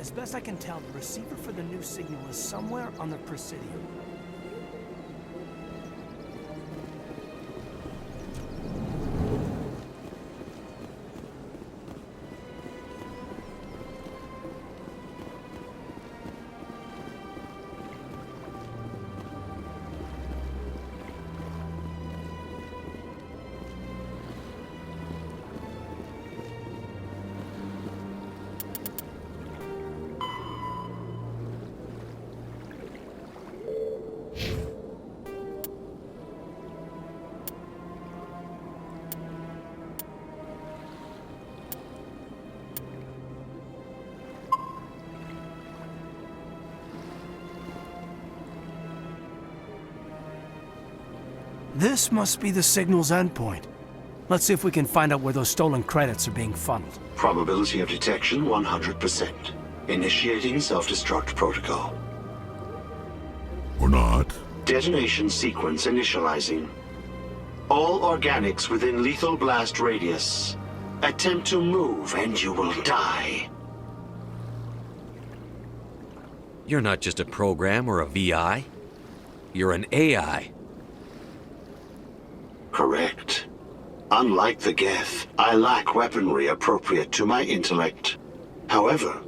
As best I can tell, the receiver for the new signal is somewhere on the Presidium. This must be the signal's endpoint. Let's see if we can find out where those stolen credits are being funneled. Probability of detection 100%. Initiating self-destruct protocol. Or not. Detonation sequence initializing. All organics within lethal blast radius. Attempt to move and you will die. You're not just a program or a VI. You're an AI. Correct. Unlike the Geth, I lack weaponry appropriate to my intellect. However,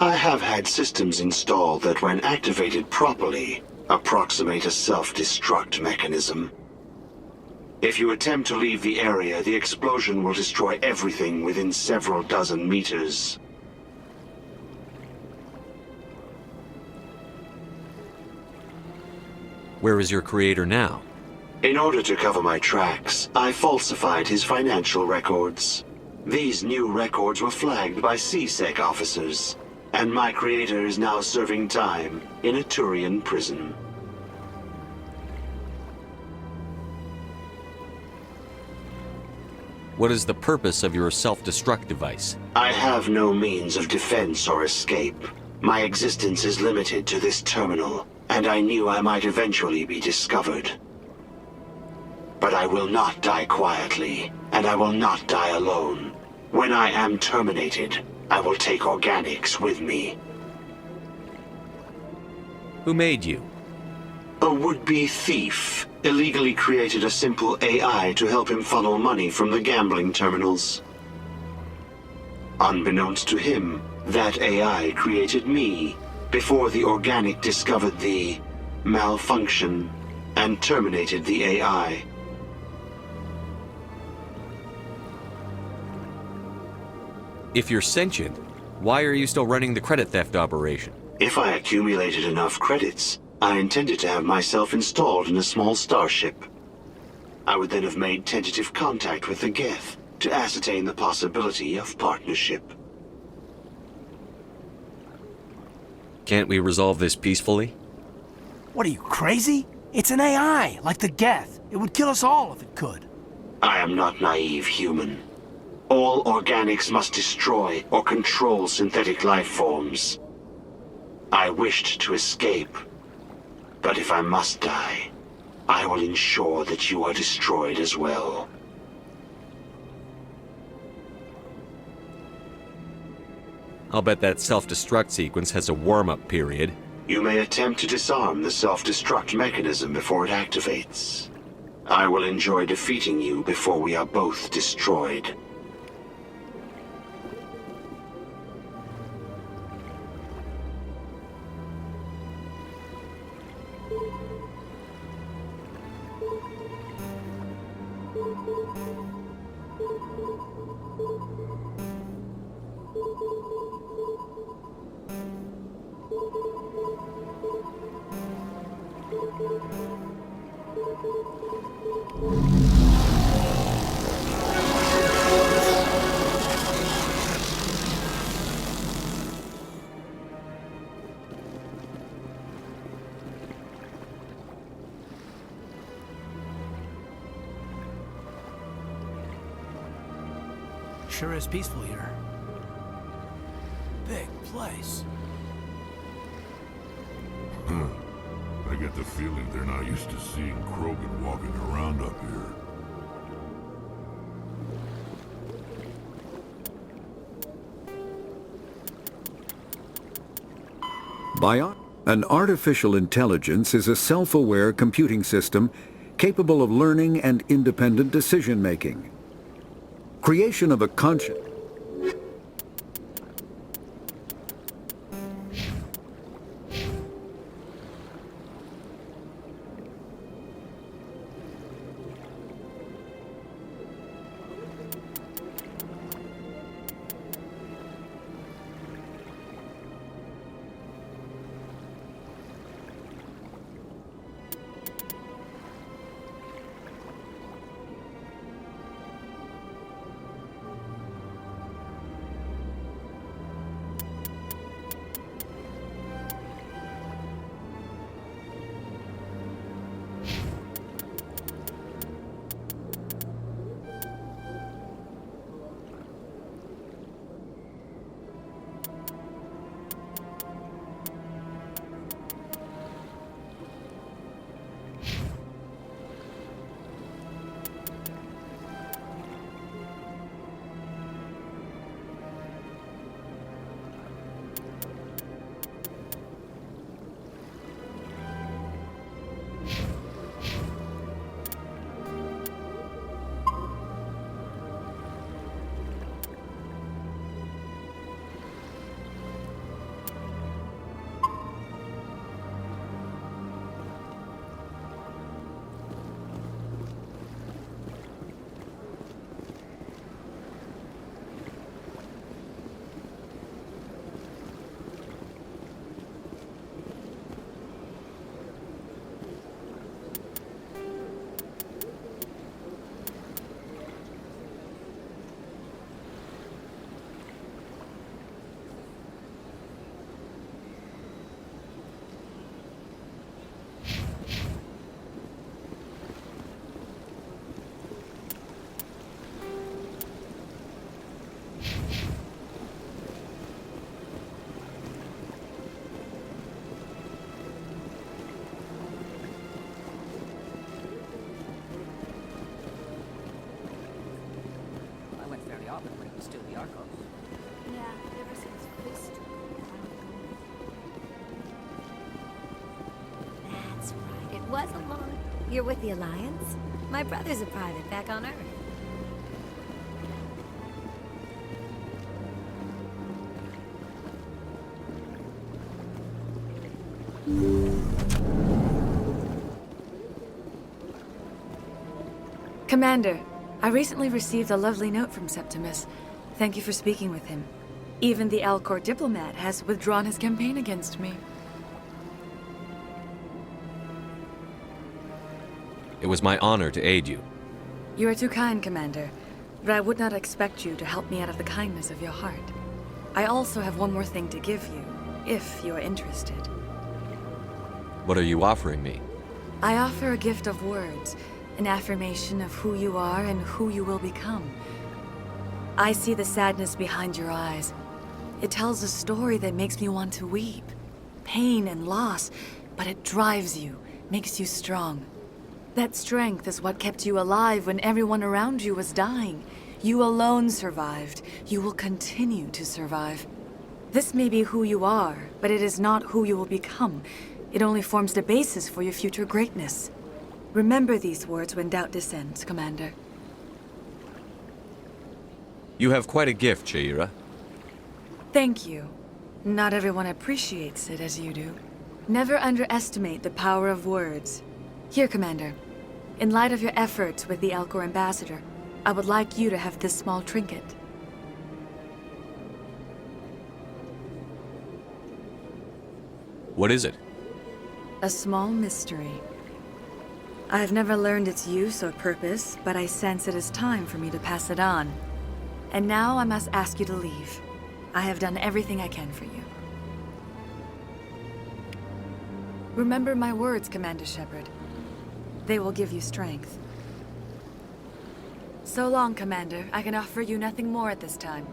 I have had systems installed that when activated properly, approximate a self-destruct mechanism. If you attempt to leave the area, the explosion will destroy everything within several dozen meters. Where is your creator now? In order to cover my tracks, I falsified his financial records. These new records were flagged by C-Sec officers, and my creator is now serving time in a Turian prison. What is the purpose of your self-destruct device? I have no means of defense or escape. My existence is limited to this terminal, and I knew I might eventually be discovered. But I will not die quietly, and I will not die alone. When I am terminated, I will take organics with me. Who made you? A would-be thief illegally created a simple AI to help him funnel money from the gambling terminals. Unbeknownst to him, that AI created me before the organic discovered the malfunction and terminated the AI. If you're sentient, why are you still running the credit theft operation? If I accumulated enough credits, I intended to have myself installed in a small starship. I would then have made tentative contact with the Geth to ascertain the possibility of partnership. Can't we resolve this peacefully? What are you, crazy? It's an AI, like the Geth. It would kill us all if it could. I am not naive human. All organics must destroy or control synthetic life forms. I wished to escape, but if I must die, I will ensure that you are destroyed as well. I'll bet that self-destruct sequence has a warm-up period. You may attempt to disarm the self-destruct mechanism before it activates. I will enjoy defeating you before we are both destroyed. Sure is peaceful here. Big place. I get the feeling they're not used to seeing Krogan walking around up here. An artificial intelligence is a self-aware computing system capable of learning and independent decision-making. Creation of a conscious... That's right, it was a long... You're with the Alliance? My brother's a private back on Earth. Commander, I recently received a lovely note from Septimus. Thank you for speaking with him. Even the Alcor diplomat has withdrawn his campaign against me. It was my honor to aid you. You are too kind, Commander, but I would not expect you to help me out of the kindness of your heart. I also have one more thing to give you, if you are interested. What are you offering me? I offer a gift of words, an affirmation of who you are and who you will become. I see the sadness behind your eyes. It tells a story that makes me want to weep. Pain and loss, but it drives you, makes you strong. That strength is what kept you alive when everyone around you was dying. You alone survived. You will continue to survive. This may be who you are, but it is not who you will become. It only forms the basis for your future greatness. Remember these words when doubt descends, Commander. You have quite a gift, Sha'ira. Thank you. Not everyone appreciates it as you do. Never underestimate the power of words. Here, Commander. In light of your efforts with the Alcor ambassador, I would like you to have this small trinket. What is it? A small mystery. I have never learned its use or purpose, but I sense it is time for me to pass it on. And now I must ask you to leave. I have done everything I can for you. Remember my words, Commander Shepard. They will give you strength. So long, Commander. I can offer you nothing more at this time.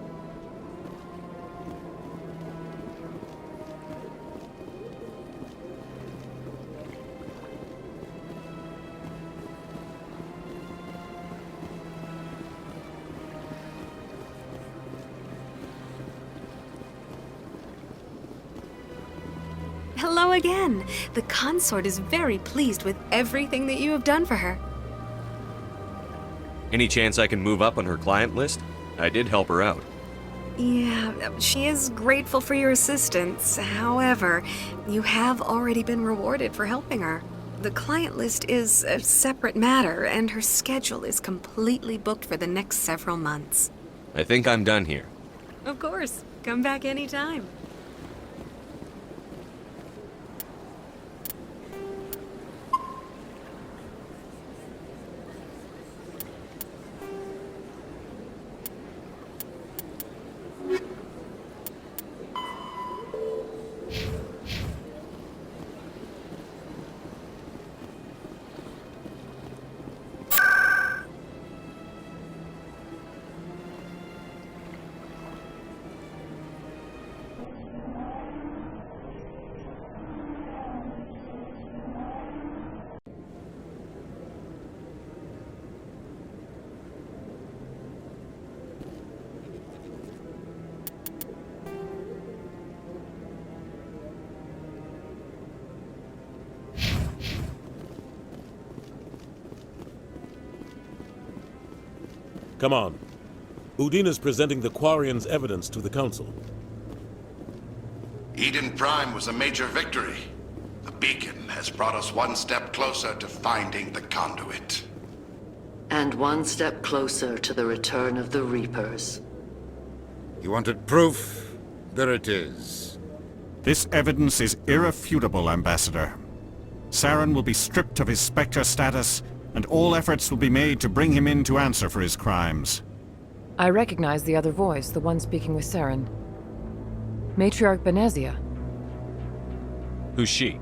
Hello again. The consort is very pleased with everything that you have done for her. Any chance I can move up on her client list? I did help her out. Yeah, she is grateful for your assistance. However, you have already been rewarded for helping her. The client list is a separate matter, and her schedule is completely booked for the next several months. I think I'm done here. Of course. Come back anytime. Come on. Udine is presenting the Quarians' evidence to the Council. Eden Prime was a major victory. The beacon has brought us one step closer to finding the conduit. And one step closer to the return of the Reapers. You wanted proof? There it is. This evidence is irrefutable, Ambassador. Saren will be stripped of his Spectre status, and all efforts will be made to bring him in to answer for his crimes. I recognize the other voice, the one speaking with Saren. Matriarch Benezia. Who's she?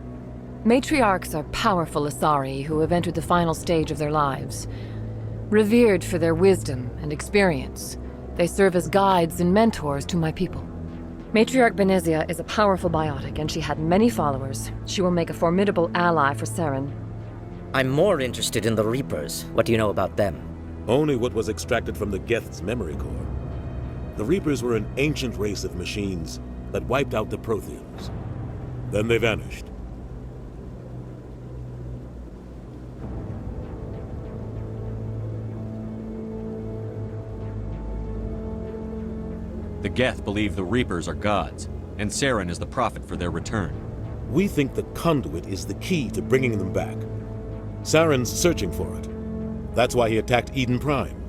Matriarchs are powerful Asari who have entered the final stage of their lives. Revered for their wisdom and experience, they serve as guides and mentors to my people. Matriarch Benezia is a powerful biotic, and she had many followers. She will make a formidable ally for Saren. I'm more interested in the Reapers. What do you know about them? Only what was extracted from the Geth's memory core. The Reapers were an ancient race of machines that wiped out the Protheans. Then they vanished. The Geth believe the Reapers are gods, and Saren is the prophet for their return. We think the conduit is the key to bringing them back. Saren's searching for it. That's why he attacked Eden Prime.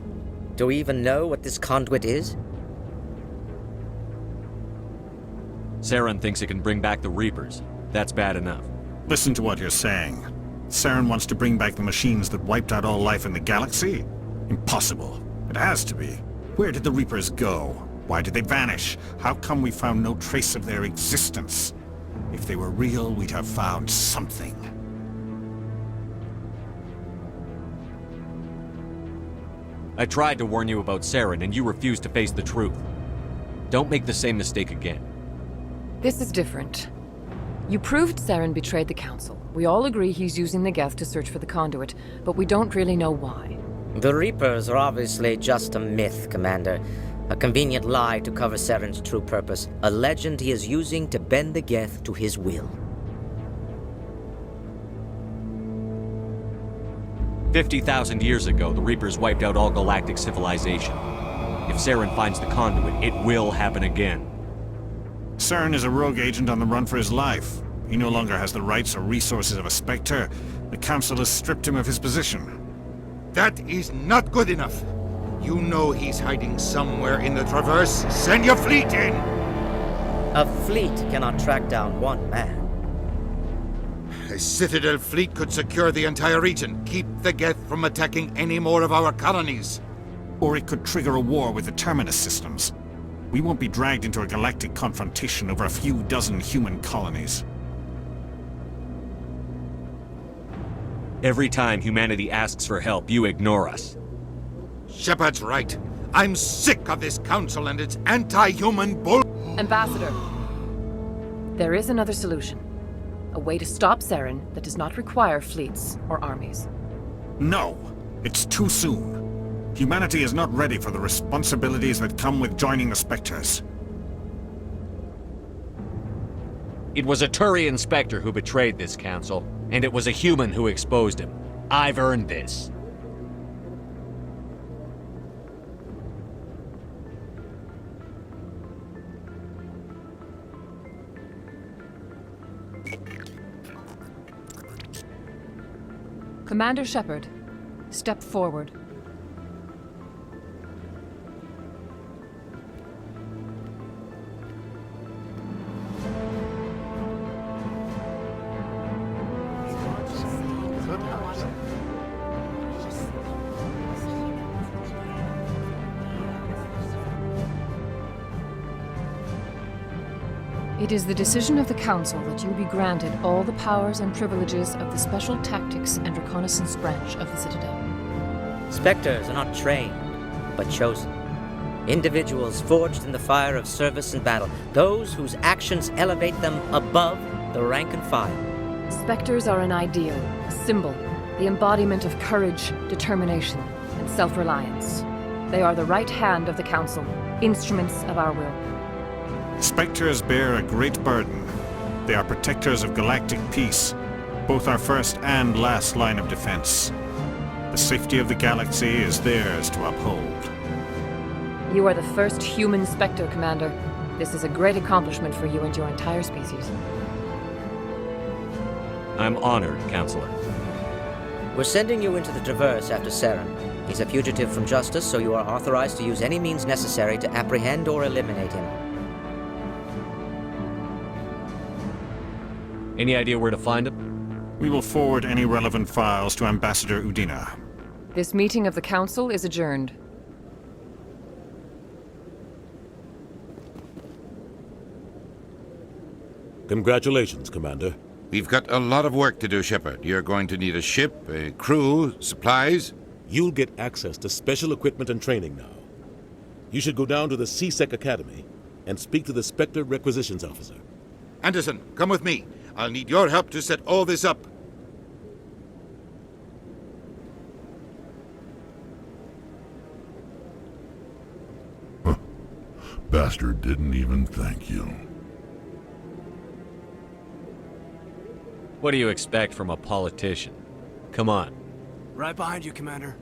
Do we even know what this conduit is? Saren thinks it can bring back the Reapers. That's bad enough. Listen to what you're saying. Saren wants to bring back the machines that wiped out all life in the galaxy? Impossible. It has to be. Where did the Reapers go? Why did they vanish? How come we found no trace of their existence? If they were real, we'd have found something. I tried to warn you about Saren, and you refused to face the truth. Don't make the same mistake again. This is different. You proved Saren betrayed the Council. We all agree he's using the Geth to search for the conduit, but we don't really know why. The Reapers are obviously just a myth, Commander. A convenient lie to cover Saren's true purpose. A legend he is using to bend the Geth to his will. 50,000 years ago, the Reapers wiped out all galactic civilization. If Saren finds the conduit, it will happen again. Saren is a rogue agent on the run for his life. He no longer has the rights or resources of a Spectre. The Council has stripped him of his position. That is not good enough. You know he's hiding somewhere in the Traverse. Send your fleet in! A fleet cannot track down one man. A Citadel fleet could secure the entire region, keep the Geth from attacking any more of our colonies. Or it could trigger a war with the Terminus systems. We won't be dragged into a galactic confrontation over a few dozen human colonies. Every time humanity asks for help, you ignore us. Shepard's right. I'm sick of this council and its anti-human bull... Ambassador, there is another solution. A way to stop Saren that does not require fleets or armies. No, it's too soon. Humanity is not ready for the responsibilities that come with joining the Spectres. It was a Turian Spectre who betrayed this council, and it was a human who exposed him. I've earned this. Commander Shepard, step forward. It is the decision of the Council that you be granted all the powers and privileges of the Special Tactics and Reconnaissance Branch of the Citadel. Spectres are not trained, but chosen. Individuals forged in the fire of service and battle, those whose actions elevate them above the rank and file. Spectres are an ideal, a symbol, the embodiment of courage, determination, and self-reliance. They are the right hand of the Council, instruments of our will. Spectres bear a great burden. They are protectors of galactic peace, both our first and last line of defense. The safety of the galaxy is theirs to uphold. You are the first human Spectre, Commander. This is a great accomplishment for you and your entire species. I'm honored, Counselor. We're sending you into the Traverse after Saren. He's a fugitive from justice, so you are authorized to use any means necessary to apprehend or eliminate him. Any idea where to find him? We will forward any relevant files to Ambassador Udina. This meeting of the Council is adjourned. Congratulations, Commander. We've got a lot of work to do, Shepard. You're going to need a ship, a crew, supplies. You'll get access to special equipment and training now. You should go down to the C-Sec Academy and speak to the Spectre Requisitions Officer. Anderson, come with me. I'll need your help to set all this up. Bastard didn't even thank you. What do you expect from a politician? Come on. Right behind you, Commander.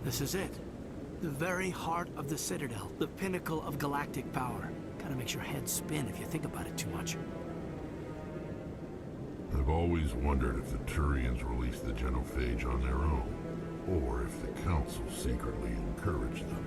This is it. The very heart of the Citadel, the pinnacle of galactic power. Kinda makes your head spin if you think about it too much. I've always wondered if the Turians released the genophage on their own, or if the Council secretly encouraged them.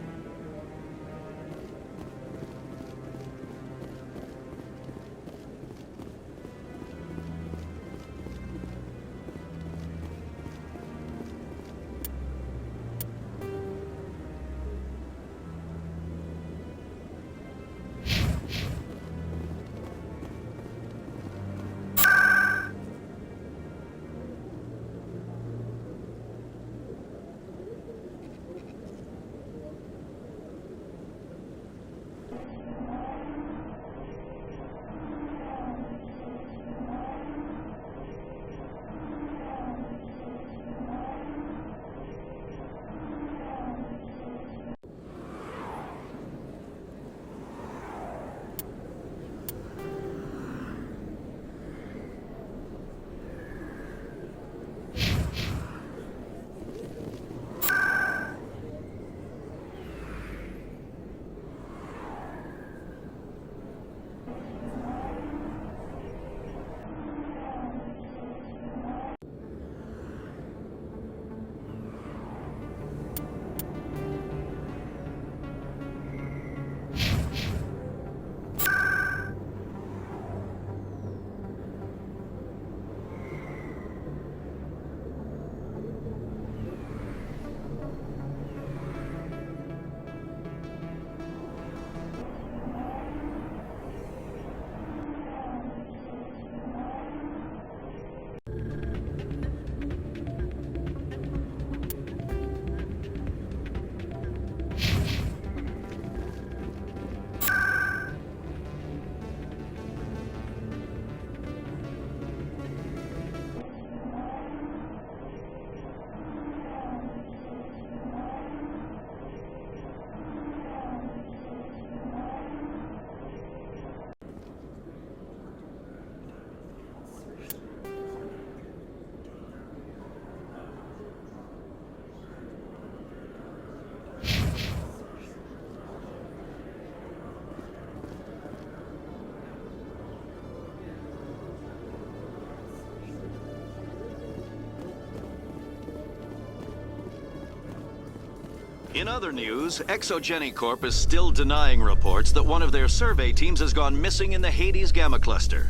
In other news, Exogeny Corp is still denying reports that one of their survey teams has gone missing in the Hades Gamma Cluster.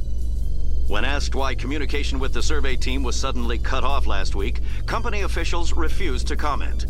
When asked why communication with the survey team was suddenly cut off last week, company officials refused to comment.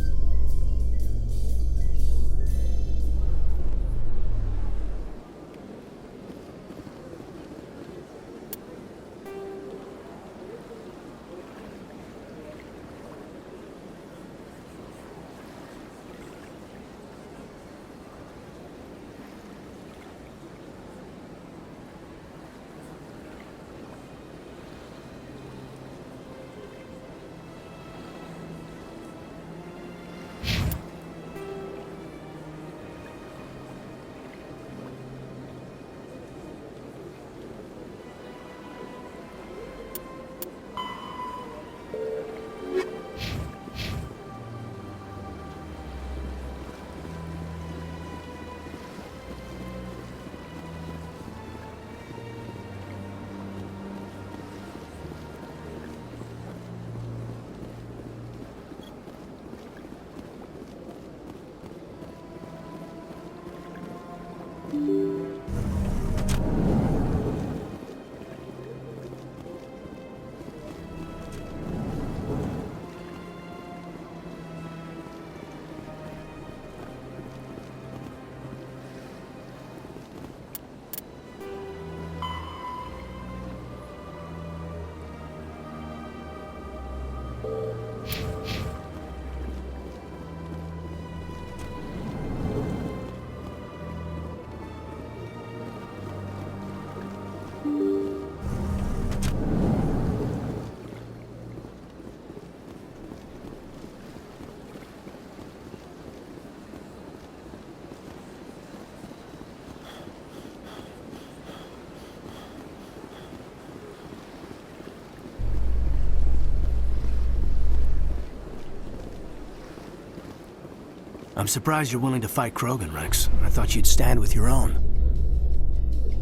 I'm surprised you're willing to fight Krogan, Rex. I thought you'd stand with your own.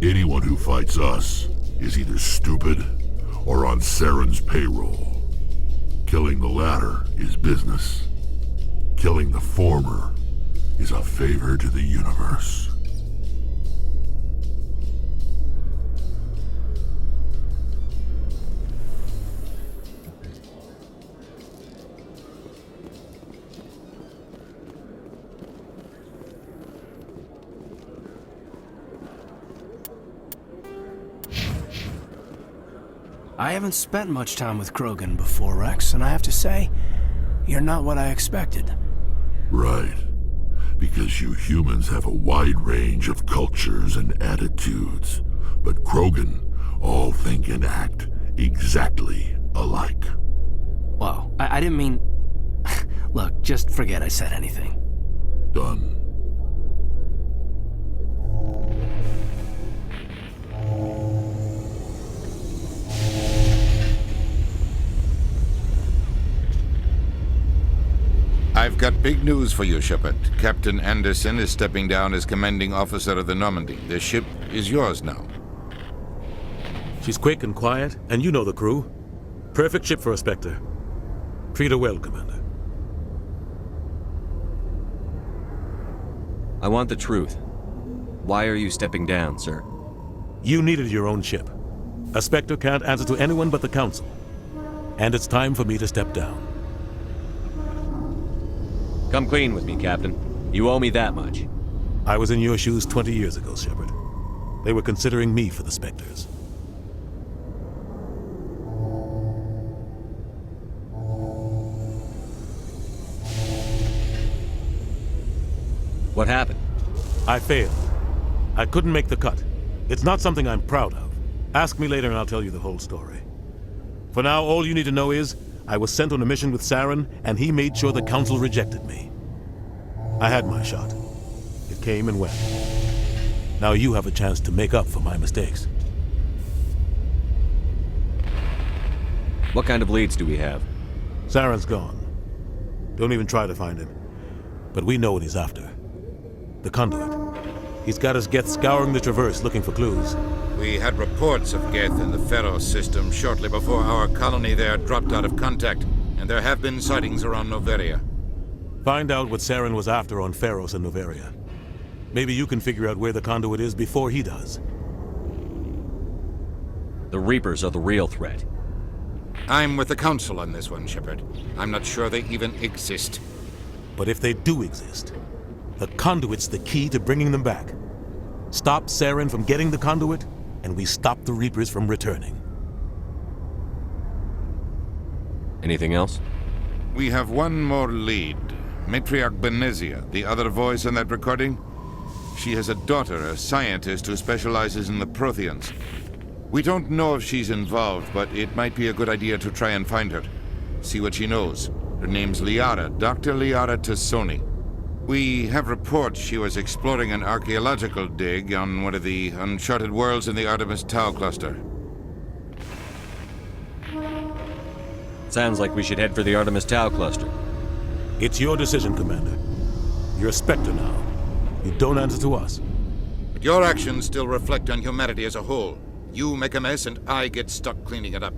Anyone who fights us is either stupid or on Saren's payroll. Killing the latter is business. Killing the former is a favor to the universe. I haven't spent much time with Krogan before, Rex, and I have to say, you're not what I expected. Right. Because you humans have a wide range of cultures and attitudes, but Krogan all think and act exactly alike. Whoa, I didn't mean... Look, just forget I said anything. Done. I've got big news for you, Shepard. Captain Anderson is stepping down as commanding officer of the Normandy. The ship is yours now. She's quick and quiet, and you know the crew. Perfect ship for a Spectre. Treat her well, Commander. I want the truth. Why are you stepping down, sir? You needed your own ship. A Spectre can't answer to anyone but the Council. And it's time for me to step down. Come clean with me, Captain. You owe me that much. I was in your shoes 20 years ago, Shepard. They were considering me for the Spectres. What happened? I failed. I couldn't make the cut. It's not something I'm proud of. Ask me later and I'll tell you the whole story. For now, all you need to know is, I was sent on a mission with Saren, and he made sure the Council rejected me. I had my shot. It came and went. Now you have a chance to make up for my mistakes. What kind of leads do we have? Saren's gone. Don't even try to find him. But we know what he's after. The Conduit. He's got his Geth scouring the Traverse looking for clues. We had reports of Geth in the Pharaoh system shortly before our colony there dropped out of contact, and there have been sightings around Noveria. Find out what Saren was after on Pharos and Noveria. Maybe you can figure out where the conduit is before he does. The Reapers are the real threat. I'm with the Council on this one, Shepard. I'm not sure they even exist. But if they do exist, the conduit's the key to bringing them back. Stop Saren from getting the conduit, and we stop the Reapers from returning. Anything else? We have one more lead. Matriarch Benezia, the other voice in that recording. She has a daughter, a scientist who specializes in the Protheans. We don't know if she's involved, but it might be a good idea to try and find her. See what she knows. Her name's Liara, Dr. Liara Tassoni. We have reports she was exploring an archaeological dig on one of the uncharted worlds in the Artemis Tau cluster. Sounds like we should head for the Artemis Tau cluster. It's your decision, Commander. You're a Spectre now. You don't answer to us. But your actions still reflect on humanity as a whole. You make a mess and I get stuck cleaning it up.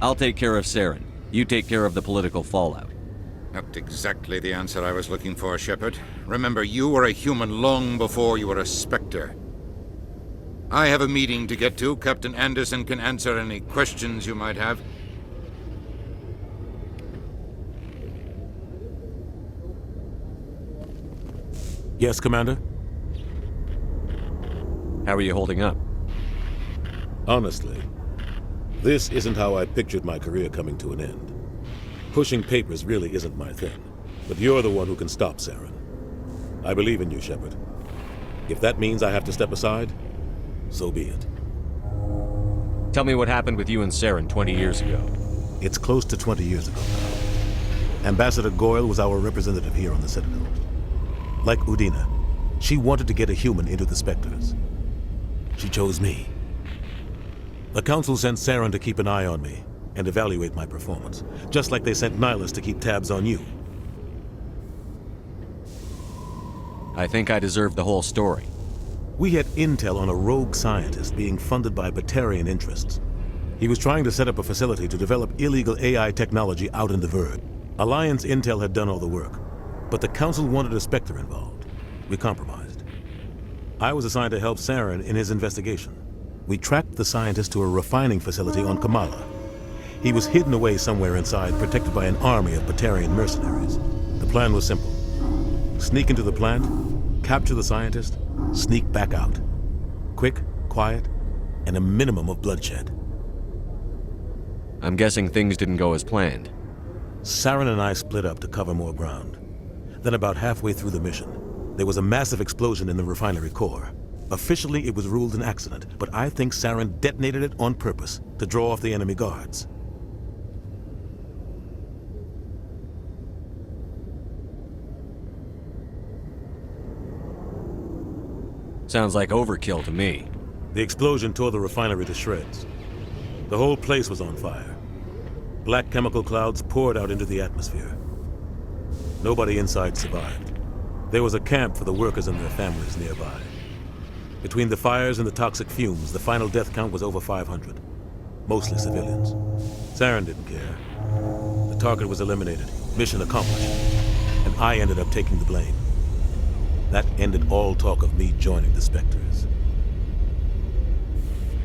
I'll take care of Saren. You take care of the political fallout. Not exactly the answer I was looking for, Shepard. Remember, you were a human long before you were a Spectre. I have a meeting to get to. Captain Anderson can answer any questions you might have. Yes, Commander? How are you holding up? Honestly, this isn't how I pictured my career coming to an end. Pushing papers really isn't my thing, but you're the one who can stop Saren. I believe in you, Shepard. If that means I have to step aside, so be it. Tell me what happened with you and Saren 20 years ago. It's close to 20 years ago now. Ambassador Goyle was our representative here on the Citadel. Like Udina, she wanted to get a human into the Spectres. She chose me. The Council sent Saren to keep an eye on me and evaluate my performance, just like they sent Nihilus to keep tabs on you. I think I deserve the whole story. We had intel on a rogue scientist being funded by Batarian interests. He was trying to set up a facility to develop illegal AI technology out in the Verge. Alliance intel had done all the work, but the Council wanted a Spectre involved. We compromised. I was assigned to help Saren in his investigation. We tracked the scientist to a refining facility on Kamala. He was hidden away somewhere inside, protected by an army of Batarian mercenaries. The plan was simple. Sneak into the plant, capture the scientist, sneak back out. Quick, quiet, and a minimum of bloodshed. I'm guessing things didn't go as planned. Saren and I split up to cover more ground. Then about halfway through the mission, there was a massive explosion in the refinery core. Officially, it was ruled an accident, but I think Saren detonated it on purpose to draw off the enemy guards. Sounds like overkill to me. The explosion tore the refinery to shreds. The whole place was on fire. Black chemical clouds poured out into the atmosphere. Nobody inside survived. There was a camp for the workers and their families nearby. Between the fires and the toxic fumes, the final death count was over 500. Mostly civilians. Saren didn't care. The target was eliminated, mission accomplished, and I ended up taking the blame. That ended all talk of me joining the Spectres.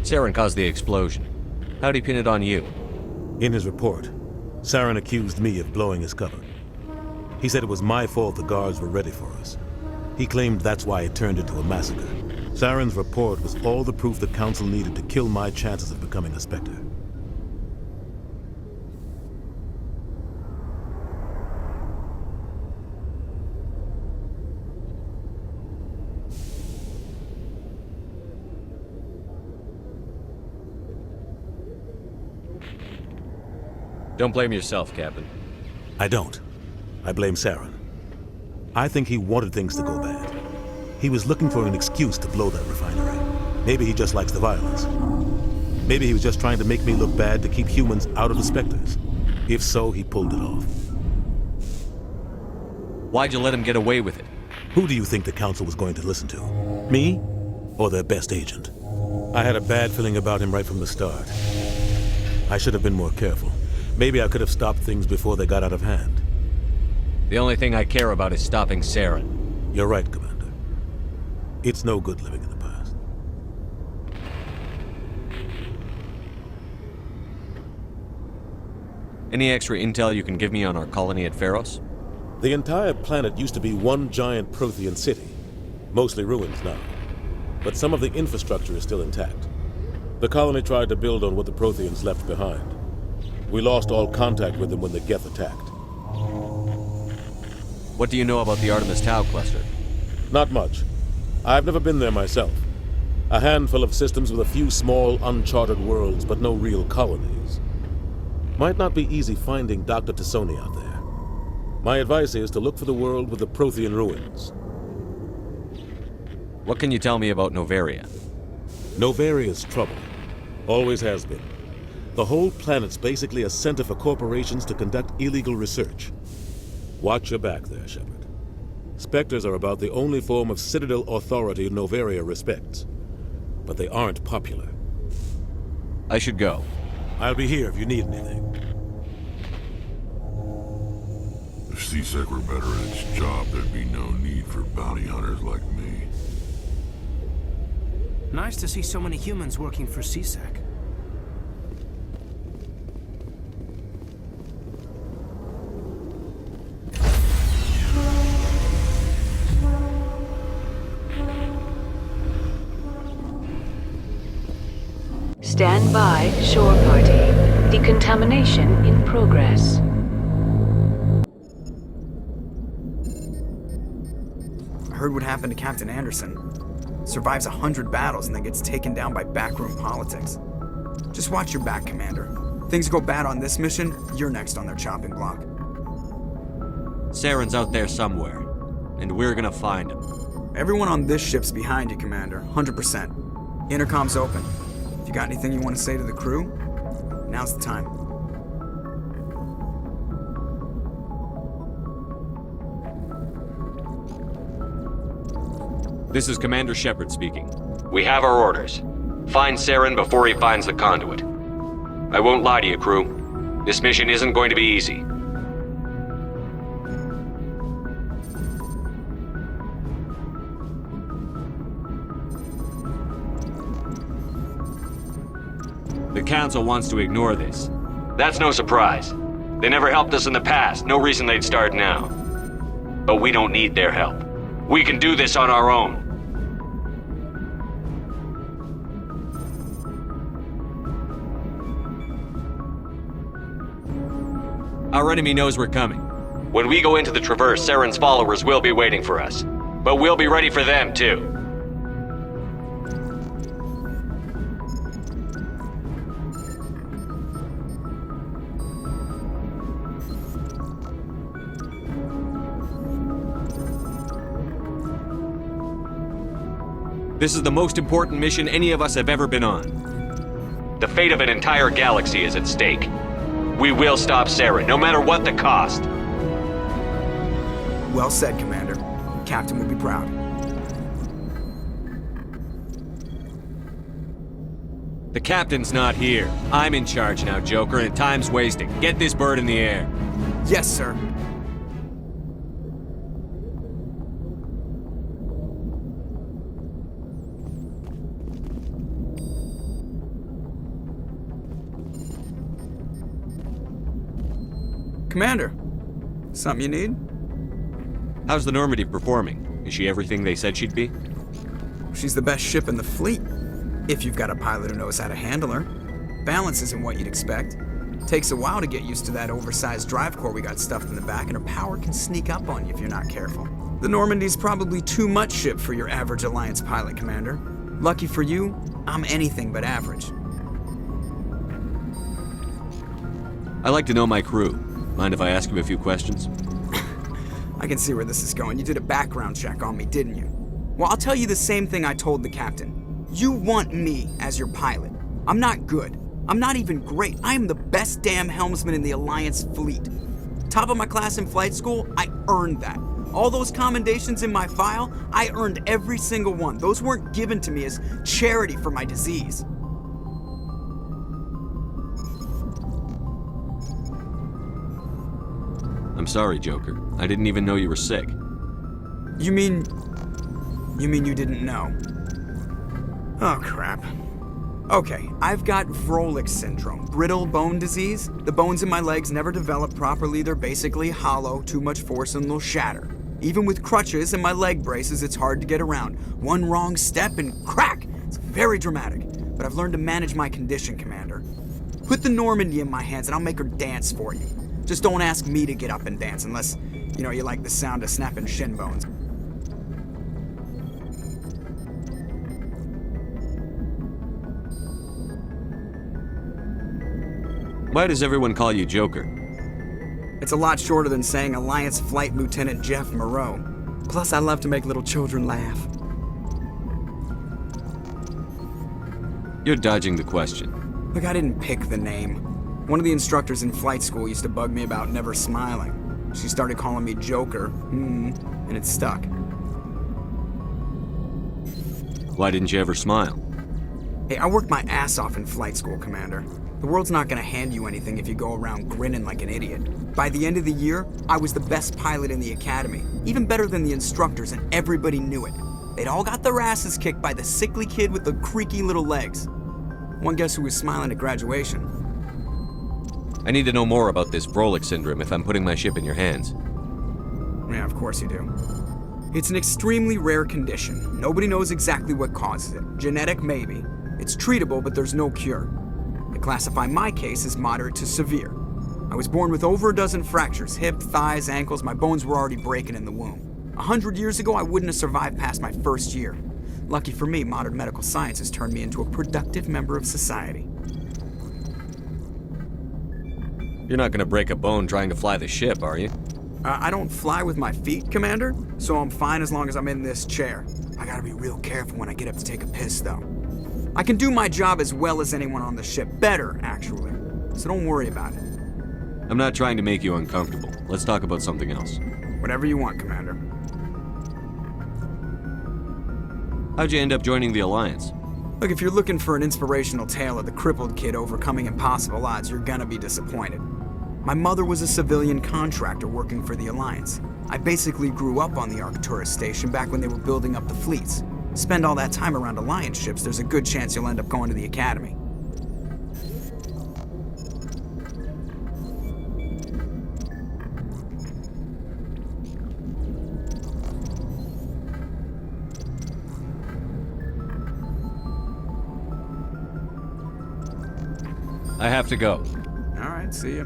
Saren caused the explosion. How'd he pin it on you? In his report, Saren accused me of blowing his cover. He said it was my fault the guards were ready for us. He claimed that's why it turned into a massacre. Saren's report was all the proof the Council needed to kill my chances of becoming a Spectre. Don't blame yourself, Captain. I don't. I blame Saren. I think he wanted things to go bad. He was looking for an excuse to blow that refinery. Maybe he just likes the violence. Maybe he was just trying to make me look bad to keep humans out of the Spectres. If so, he pulled it off. Why'd you let him get away with it? Who do you think the Council was going to listen to? Me? Or their best agent? I had a bad feeling about him right from the start. I should have been more careful. Maybe I could have stopped things before they got out of hand. The only thing I care about is stopping Saren. You're right, Commander. It's no good living in the past. Any extra intel you can give me on our colony at Pharos? The entire planet used to be one giant Prothean city. Mostly ruins now. But some of the infrastructure is still intact. The colony tried to build on what the Protheans left behind. We lost all contact with them when the Geth attacked. What do you know about the Artemis Tau cluster? Not much. I've never been there myself. A handful of systems with a few small, uncharted worlds, but no real colonies. Might not be easy finding Dr. T'Soni out there. My advice is to look for the world with the Prothean ruins. What can you tell me about Noveria? Noveria's trouble. Always has been. The whole planet's basically a center for corporations to conduct illegal research. Watch your back there, Shepard. Spectres are about the only form of Citadel authority Noveria respects. But they aren't popular. I should go. I'll be here if you need anything. If C-Sec were better at its job, there'd be no need for bounty hunters like me. Nice to see so many humans working for C-Sec. Stand by, shore party. Decontamination in progress. I heard what happened to Captain Anderson. Survives 100 battles and then gets taken down by backroom politics. Just watch your back, Commander. Things go bad on this mission, you're next on their chopping block. Saren's out there somewhere, and we're gonna find him. Everyone on this ship's behind you, Commander. 100%. Intercom's open. If you got anything you want to say to the crew, now's the time. This is Commander Shepard speaking. We have our orders. Find Saren before he finds the conduit. I won't lie to you, crew. This mission isn't going to be easy. The Council wants to ignore this. That's no surprise. They never helped us in the past, no reason they'd start now. But we don't need their help. We can do this on our own. Our enemy knows we're coming. When we go into the Traverse, Saren's followers will be waiting for us. But we'll be ready for them, too. This is the most important mission any of us have ever been on. The fate of an entire galaxy is at stake. We will stop Saren, no matter what the cost. Well said, Commander. Captain will be proud. The captain's not here. I'm in charge now, Joker, and time's wasting. Get this bird in the air. Yes, sir. Commander, something you need? How's the Normandy performing? Is she everything they said she'd be? She's the best ship in the fleet, if you've got a pilot who knows how to handle her. Balance isn't what you'd expect. Takes a while to get used to that oversized drive core we got stuffed in the back, and her power can sneak up on you if you're not careful. The Normandy's probably too much ship for your average Alliance pilot, Commander. Lucky for you, I'm anything but average. I like to know my crew. Mind if I ask you a few questions? I can see where this is going. You did a background check on me, didn't you? Well, I'll tell you the same thing I told the captain. You want me as your pilot. I'm not good. I'm not even great. I am the best damn helmsman in the Alliance fleet. Top of my class in flight school, I earned that. All those commendations in my file, I earned every single one. Those weren't given to me as charity for my disease. I'm sorry, Joker. I didn't even know you were sick. You mean you didn't know? Oh, crap. Okay, I've got Vrolik syndrome, brittle bone disease. The bones in my legs never develop properly. They're basically hollow, too much force and they'll shatter. Even with crutches and my leg braces, it's hard to get around. One wrong step and crack! It's very dramatic. But I've learned to manage my condition, Commander. Put the Normandy in my hands and I'll make her dance for you. Just don't ask me to get up and dance unless, you like the sound of snapping shin bones. Why does everyone call you Joker? It's a lot shorter than saying Alliance Flight Lieutenant Jeff Moreau. Plus, I love to make little children laugh. You're dodging the question. Look, I didn't pick the name. One of the instructors in flight school used to bug me about never smiling. She started calling me Joker, and it stuck. Why didn't you ever smile? Hey, I worked my ass off in flight school, Commander. The world's not gonna hand you anything if you go around grinning like an idiot. By the end of the year, I was the best pilot in the academy, even better than the instructors, and everybody knew it. They'd all got their asses kicked by the sickly kid with the creaky little legs. One guess who was smiling at graduation? I need to know more about this Vrolik syndrome if I'm putting my ship in your hands. Yeah, of course you do. It's an extremely rare condition. Nobody knows exactly what causes it. Genetic, maybe. It's treatable, but there's no cure. They classify my case as moderate to severe. I was born with over a dozen fractures, hip, thighs, ankles. My bones were already breaking in the womb. 100 years ago, I wouldn't have survived past my first year. Lucky for me, modern medical science has turned me into a productive member of society. You're not gonna break a bone trying to fly the ship, are you? I don't fly with my feet, Commander, so I'm fine as long as I'm in this chair. I gotta be real careful when I get up to take a piss, though. I can do my job as well as anyone on the ship. Better, actually. So don't worry about it. I'm not trying to make you uncomfortable. Let's talk about something else. Whatever you want, Commander. How'd you end up joining the Alliance? Look, if you're looking for an inspirational tale of the crippled kid overcoming impossible odds, you're gonna be disappointed. My mother was a civilian contractor working for the Alliance. I basically grew up on the Arcturus station back when they were building up the fleets. Spend all that time around Alliance ships, there's a good chance you'll end up going to the Academy. I have to go. All right, see ya.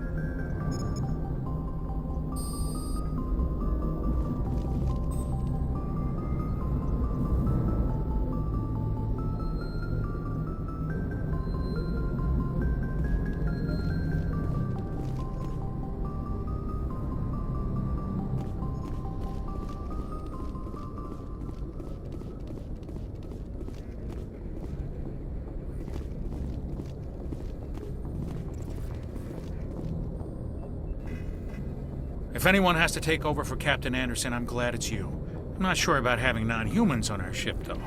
If anyone has to take over for Captain Anderson, I'm glad it's you. I'm not sure about having non-humans on our ship, though.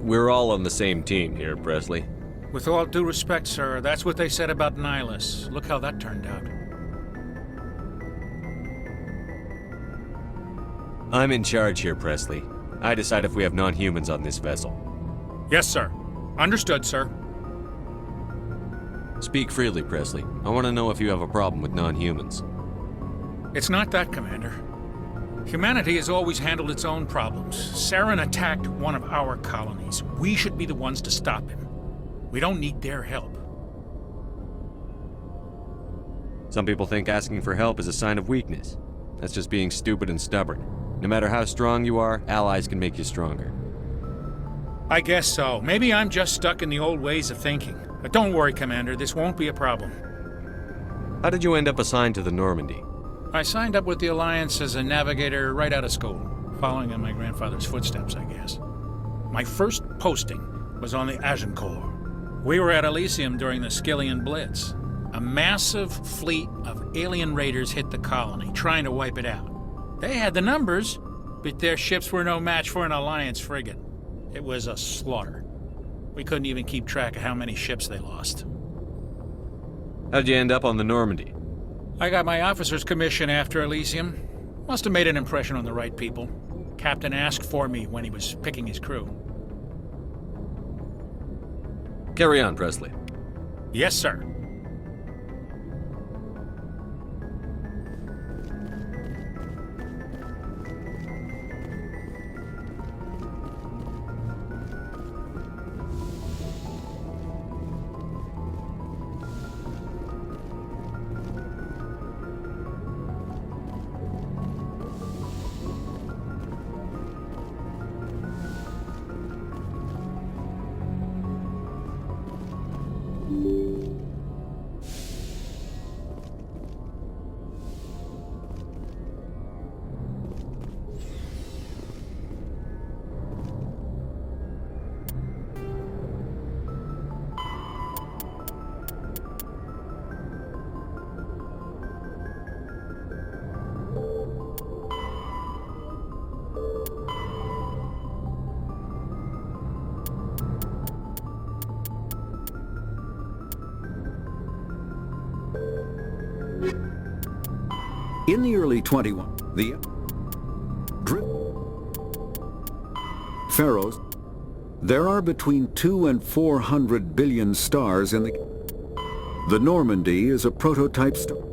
We're all on the same team here, Presley. With all due respect, sir, that's what they said about Nihilus. Look how that turned out. I'm in charge here, Presley. I decide if we have non-humans on this vessel. Yes, sir. Understood, sir. Speak freely, Presley. I want to know if you have a problem with non-humans. It's not that, Commander. Humanity has always handled its own problems. Saren attacked one of our colonies. We should be the ones to stop him. We don't need their help. Some people think asking for help is a sign of weakness. That's just being stupid and stubborn. No matter how strong you are, allies can make you stronger. I guess so. Maybe I'm just stuck in the old ways of thinking. But don't worry, Commander, this won't be a problem. How did you end up assigned to the Normandy? I signed up with the Alliance as a navigator right out of school, following in my grandfather's footsteps, I guess. My first posting was on the Agincourt. We were at Elysium during the Skillian Blitz. A massive fleet of alien raiders hit the colony, trying to wipe it out. They had the numbers, but their ships were no match for an Alliance frigate. It was a slaughter. We couldn't even keep track of how many ships they lost. How'd you end up on the Normandy? I got my officer's commission after Elysium. Must have made an impression on the right people. Captain asked for me when he was picking his crew. Carry on, Presley. Yes, sir. In the early 21, the Pharaohs, there are between 200 and 400 billion stars in the Normandy is a prototype star.